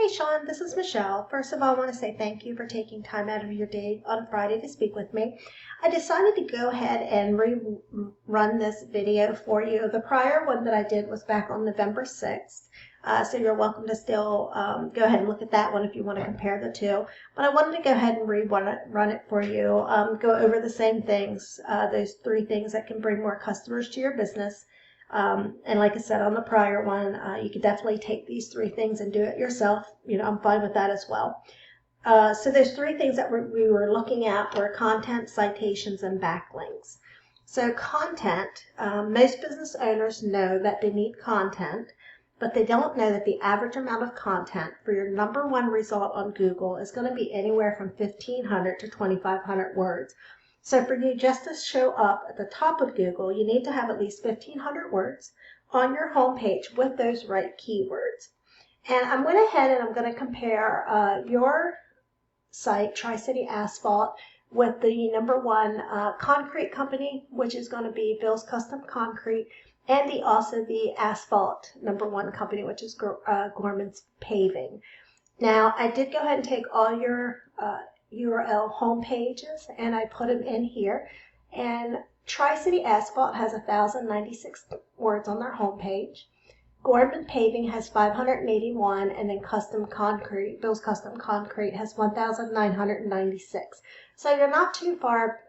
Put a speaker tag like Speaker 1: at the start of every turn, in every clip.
Speaker 1: Hey Sean, this is Michelle. First of all, I want to say thank you for taking time out of your day on Friday to speak with me. I decided to go ahead and rerun this video for you. The prior one that I did was back on November 6th. So you're welcome to still go ahead and look at that one if you want to compare the two. But I wanted to go ahead and run it for you, go over the same things, those 3 things that can bring more customers to your business. And like I said on the prior one, you could definitely take these 3 things and do it yourself. You know, I'm fine with that as well. So there's 3 things that we were looking at were content, citations, and backlinks. So content, most business owners know that they need content, but they don't know that the average amount of content for your #1 result on Google is going to be anywhere from 1,500 to 2,500 words. So for you just to show up at the top of Google, you need to have at least 1,500 words on your homepage with those right keywords. And I went ahead and I'm going to compare your site, Tri City Asphalt, with the #1 concrete company, which is going to be Bill's Custom Concrete, and also the asphalt #1 company, which is Gorman's Paving. Now, I did go ahead and take all your URL home pages and I put them in here, and Tri City Asphalt has 1,096 words on their homepage. Gorman Paving has 581, and then Custom Concrete, Bill's Custom Concrete, has 1,996. So you're not too far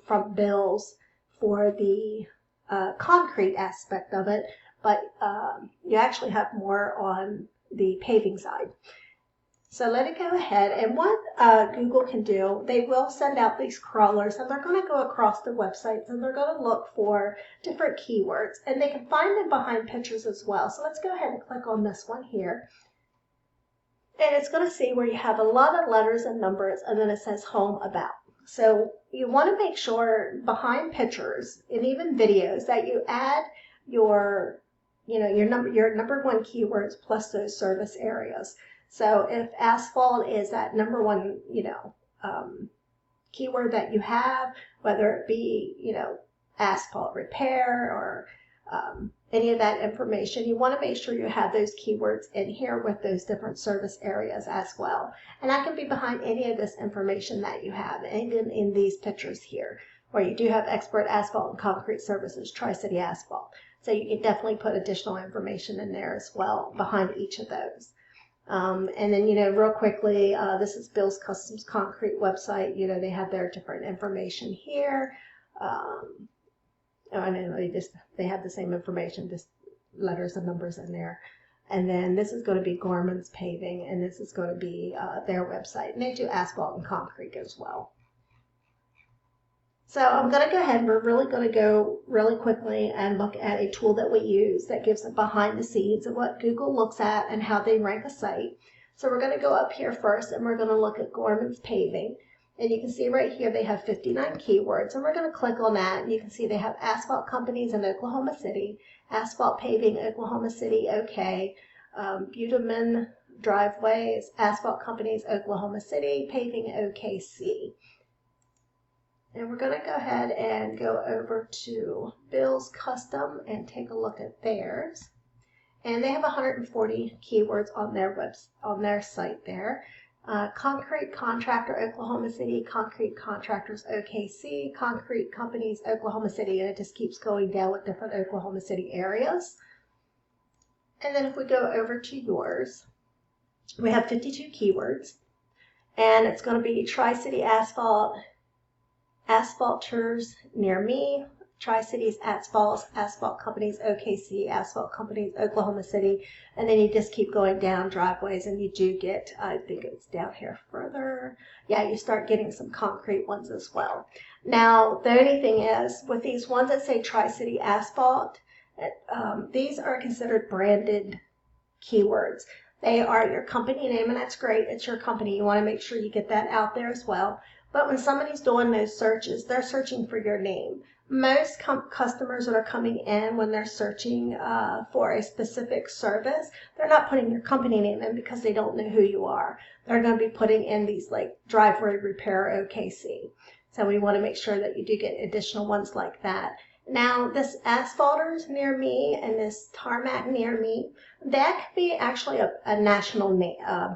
Speaker 1: from Bill's for the concrete aspect of it, but you actually have more on the paving side. So let it go ahead, and what Google can do, they will send out these crawlers, and they're going to go across the websites, and they're going to look for different keywords, and they can find them behind pictures as well. So let's go ahead and click on this one here, and it's going to see where you have a lot of letters and numbers, and then it says home about. So you want to make sure behind pictures and even videos that you add your #1 keywords plus those service areas. So if asphalt is that #1, keyword that you have, whether it be, asphalt repair or any of that information, you want to make sure you have those keywords in here with those different service areas as well. And that can be behind any of this information that you have, even in these pictures here, where you do have expert asphalt and concrete services, Tri City Asphalt. So you can definitely put additional information in there as well behind each of those. And then, real quickly, this is Bill's Custom Concrete website. They have their different information here. I know they have the same information, just letters and numbers in there. And then this is going to be Gorman's Paving, and this is going to be their website. And they do asphalt and concrete as well. So I'm going to go ahead and we're really going to go really quickly and look at a tool that we use that gives a behind the scenes of what Google looks at and how they rank a site. So we're going to go up here first and we're going to look at Gorman's Paving. And you can see right here they have 59 keywords, and we're going to click on that, and you can see they have asphalt companies in Oklahoma City, asphalt paving Oklahoma City, OK, bitumen driveways, asphalt companies Oklahoma City, paving OKC. And we're going to go ahead and go over to Bill's Custom and take a look at theirs. And they have 140 keywords on their site there. Concrete Contractor Oklahoma City, Concrete Contractors OKC, Concrete Companies Oklahoma City, and it just keeps going down with different Oklahoma City areas. And then if we go over to yours, we have 52 keywords, and it's going to be Tri City Asphalt, Asphalters near me, Tri Cities Asphalt, Asphalt Companies OKC, Asphalt Companies Oklahoma City, and then you just keep going down driveways, and you do get, I think it's down here further, yeah, you start getting some concrete ones as well. Now, the only thing is, with these ones that say Tri City Asphalt, these are considered branded keywords. They are your company name, and that's great. It's your company. You want to make sure you get that out there as well. But when somebody's doing those searches, they're searching for your name. Most customers that are coming in when they're searching for a specific service, they're not putting your company name in because they don't know who you are. They're going to be putting in these like driveway repair OKC. So we want to make sure that you do get additional ones like that. Now, this asphalters near me and this tarmac near me, that could be actually a national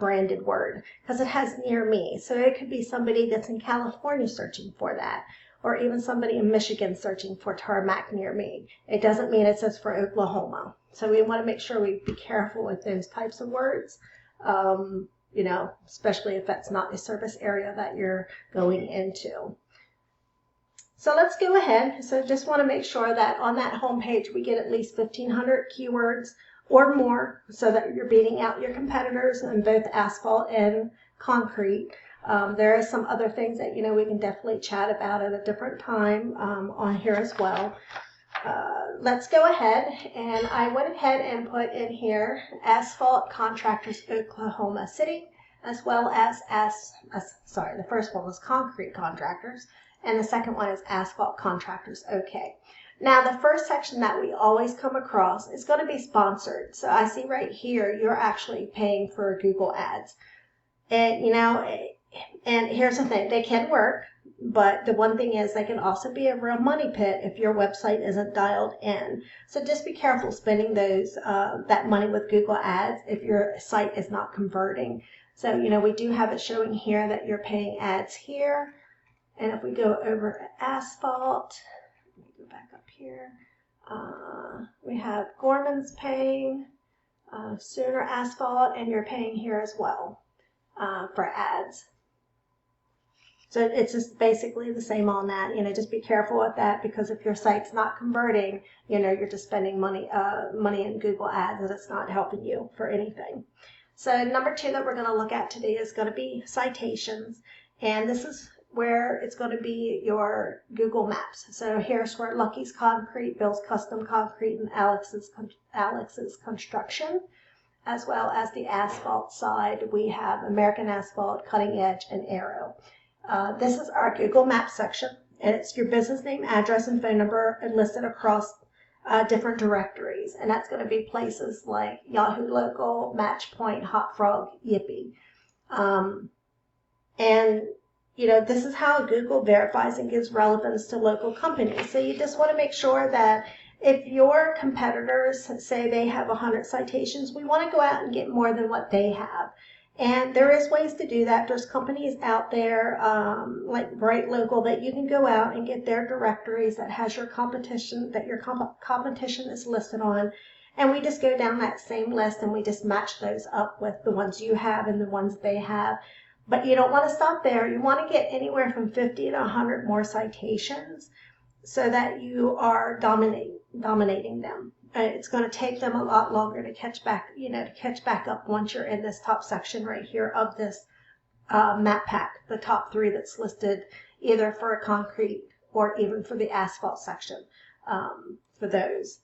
Speaker 1: branded word because it has near me. So it could be somebody that's in California searching for that, or even somebody in Michigan searching for tarmac near me. It doesn't mean it says for Oklahoma. So we want to make sure we be careful with those types of words, you know, especially if that's not a service area that you're going into. So let's go ahead. So just want to make sure that on that home page we get at least 1,500 keywords or more so that you're beating out your competitors in both asphalt and concrete. There are some other things that, you know, we can definitely chat about at a different time on here as well. Let's go ahead, and I went ahead and put in here Asphalt Contractors Oklahoma City, as well as the first one was Concrete Contractors, and the second one is Asphalt Contractors. Okay. Now, the first section that we always come across is going to be sponsored. So I see right here, you're actually paying for Google ads. And, you know, and here's the thing, they can work, but the one thing is they can also be a real money pit if your website isn't dialed in. So just be careful spending that money with Google ads if your site is not converting. So, you know, we do have it showing here that you're paying ads here. And if we go over asphalt, let me go back up here, we have Gorman's paying, Sooner Asphalt, and you're paying here as well for ads. So it's just basically the same on that. You know, just be careful with that, because if your site's not converting, you know, you're just spending money in Google ads and it's not helping you for anything. So number 2 that we're going to look at today is going to be citations. And this is where it's going to be your Google Maps. So here's where Lucky's Concrete, Bill's Custom Concrete, and Alex's Construction, as well as the asphalt side. We have American Asphalt, Cutting Edge, and Arrow. This is our Google Maps section, and it's your business name, address, and phone number listed across different directories. And that's going to be places like Yahoo Local, Matchpoint, Hot Frog, Yippee. And you know, this is how Google verifies and gives relevance to local companies. So you just want to make sure that if your competitors say they have 100 citations, we want to go out and get more than what they have. And there is ways to do that. There's companies out there like Bright Local that you can go out and get their directories that has your competition, that your competition is listed on. And we just go down that same list and we just match those up with the ones you have and the ones they have. But you don't want to stop there. You want to get anywhere from 50 to 100 more citations so that you are dominating them. It's going to take them a lot longer to catch back up once you're in this top section right here of this map pack, the top 3 that's listed either for a concrete or even for the asphalt section for those.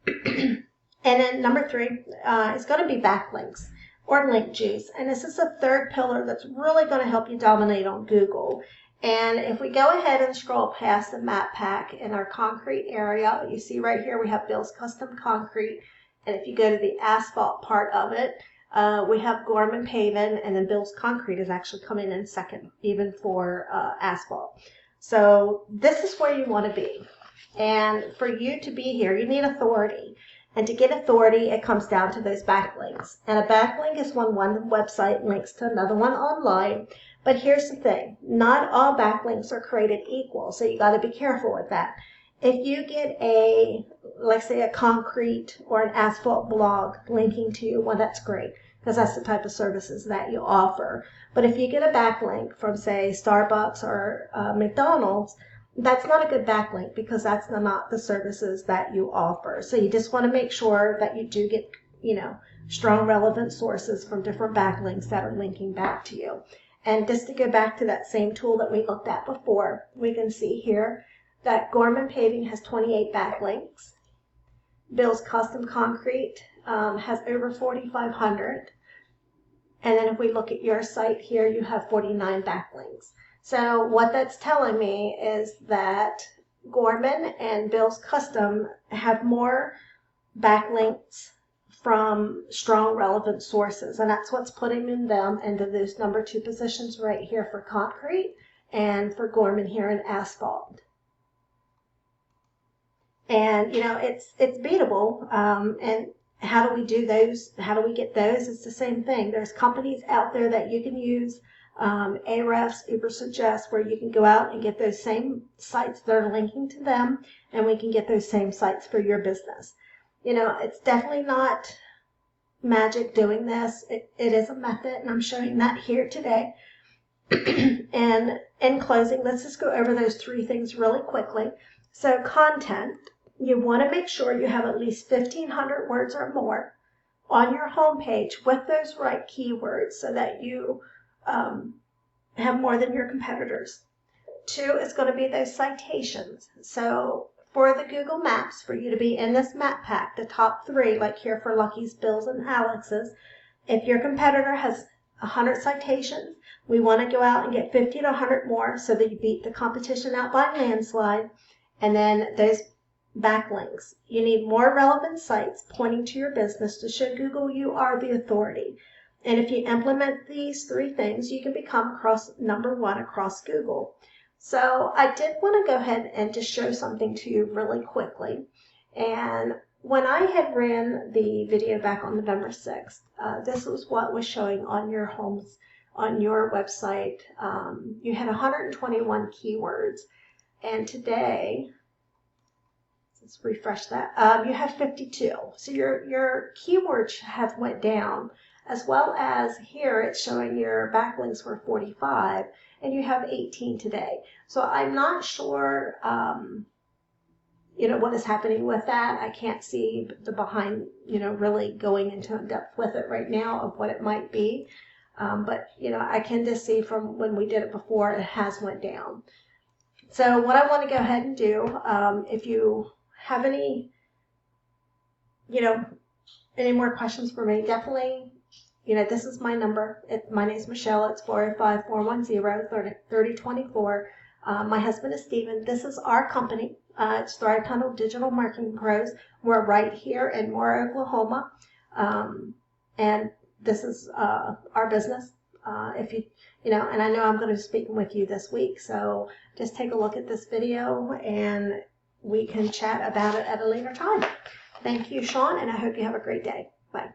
Speaker 1: And then number 3 is going to be backlinks, or link juice. And this is the third pillar that's really going to help you dominate on Google. And if we go ahead and scroll past the map pack in our concrete area, you see right here we have Bill's Custom Concrete. And if you go to the asphalt part of it, we have Gorman Paving, and then Bill's Concrete is actually coming in second, even for asphalt. So this is where you want to be. And for you to be here, you need authority. And to get authority, it comes down to those backlinks. And a backlink is when one website links to another one online. But here's the thing, not all backlinks are created equal, so you got to be careful with that. If you get let's say a concrete or an asphalt blog linking to you, well, that's great, because that's the type of services that you offer. But if you get a backlink from, say, Starbucks or McDonald's, that's not a good backlink, because that's not the services that you offer. So you just want to make sure that you do get, you know, strong relevant sources from different backlinks that are linking back to you. And just to go back to that same tool that we looked at before, we can see here that Gorman Paving has 28 backlinks. Bill's Custom Concrete has over 4,500. And then if we look at your site here, you have 49 backlinks. So what that's telling me is that Gorman and Bill's Custom have more backlinks from strong relevant sources, and that's what's putting them into those number 2 positions right here for concrete and for Gorman here in asphalt. And, you know, it's beatable. And how do we do those? How do we get those? It's the same thing. There's companies out there that you can use, Ahrefs, 𝙬𝙧𝙧𝙬𝙧, where you can go out and get those same sites that are linking to them, and we can get those same sites for your business. You know, it's definitely not magic doing this. It is a method, and I'm showing that here today. And in closing, let's just go over those 3 things really quickly. So content, you want to make sure you have at least 1,500 words or more on your homepage with those right keywords so that you have more than your competitors. 2 is going to be those citations. So for the Google Maps, for you to be in this map pack, the top 3, like here for Lucky's, Bill's, and Alex's, if your competitor has 100 citations, we want to go out and get 50 to 100 more so that you beat the competition out by landslide. And then those backlinks. You need more relevant sites pointing to your business to show Google you are the authority. And if you implement these 3 things, you can become number 1 across Google. So I did want to go ahead and just show something to you really quickly. And when I had ran the video back on November 6th, this was what was showing on your homes, on your website. You had 121 keywords, and today, let's refresh that, you have 52. So your keywords have went down, as well as here it's showing your backlinks were 45, and you have 18 today. So I'm not sure, you know, what is happening with that. I can't see the behind, you know, really going into depth with it right now of what it might be. But, you know, I can just see from when we did it before, it has went down. So what I want to go ahead and do, if you have any, you know, any more questions for me, definitely, you know, this is my number. My name is Michelle. It's 405-410-3024. My husband is Stephen. This is our company. It's 𝙬𝙧𝙙𝙪𝙜 Digital Marketing Pros. We're right here in Moore, Oklahoma. And this is our business. If you know, and I know I'm going to be speaking with you this week, so just take a look at this video and we can chat about it at a later time. Thank you, Sean, and I hope you have a great day. Bye.